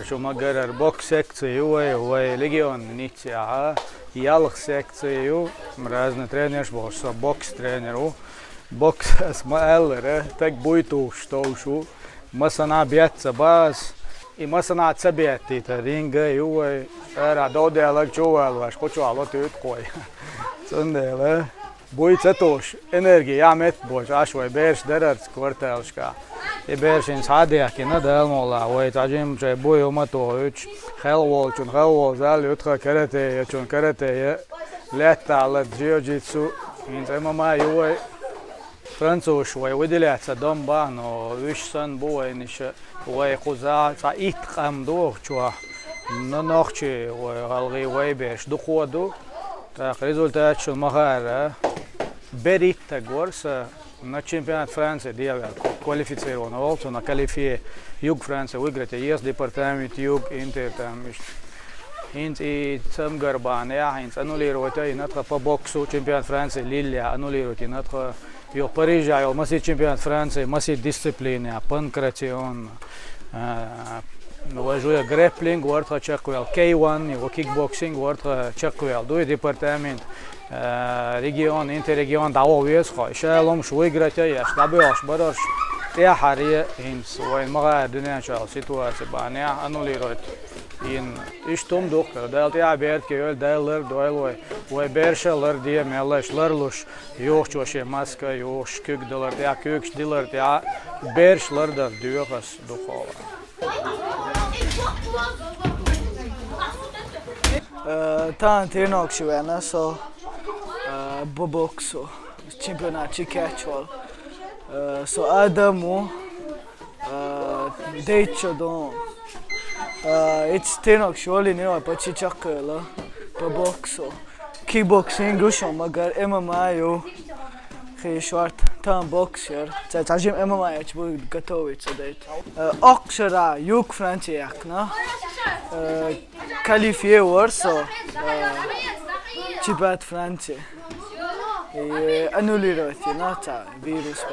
شوماغر البوكس секцию و ليجيون نيتسيا يالخ секцию разные тренеры больше бокс тренеру бокс اسمه так будет что شو مثلا بيتس باز и مثلا تبيتي ترينجا يو era dodēlāk čuvēlu vairs kočuālu tūtkoj. Cundēlē. Buļts etoši enerģija jāmet bož ašvai bērš derards kvartēliškā. Ja bēršins hādījāki nadēlmolā, vai tāžim čai buļu matojuč helvolč un helvol zāli utkā karatēja un karatēja letālat jiu-jitsu. Ins MMA joj francūšu vai udiļēca dombā no višsan buļniša vai kuzā ca itkam dohčua. На ночи алги вайбеш доходу, так результат что махара беритта горса на чемпионат Франции диавал квалифицирован волцу на квалифие юг Франции выиграть ЕС департамент юг интер там инц и цамгарбан я инц аннулировать и надо по боксу чемпионат Франции Лилия аннулировать и надо ё Парижа ё маси чемпионат Франции маси дисциплина панкратион Вожуя грэплинг, вортха чакуял K1, его кикбоксинг, вортха чакуял. Дуй департамент, регион, интеррегион, дао весха. Шалом швыграть я, штабелш, бараш. Я хария инс, вайн мага дуня чал ситуация баня аннулировать. Ин иштом доктор, дал я берт кёл дайлер дойлой. Вай бершалер дие мелеш лерлуш. Ёх чоше маска, ёх кюк доллар, я кюк дилар, я бершлер дар дюхас духова. Tant trénokšu so boboksu čempionát Čikečval. So Adamu dejčodon. It's trénokšu ali neva pa Čičakela boboksu. Kickboxing ušom magar MMA ju шварт там боксер. Цажим ММА я буду готовиться дать. Окшара юг Франции якна. Калифие Warsaw. чемпионат Франции. И аннулировать на вирус.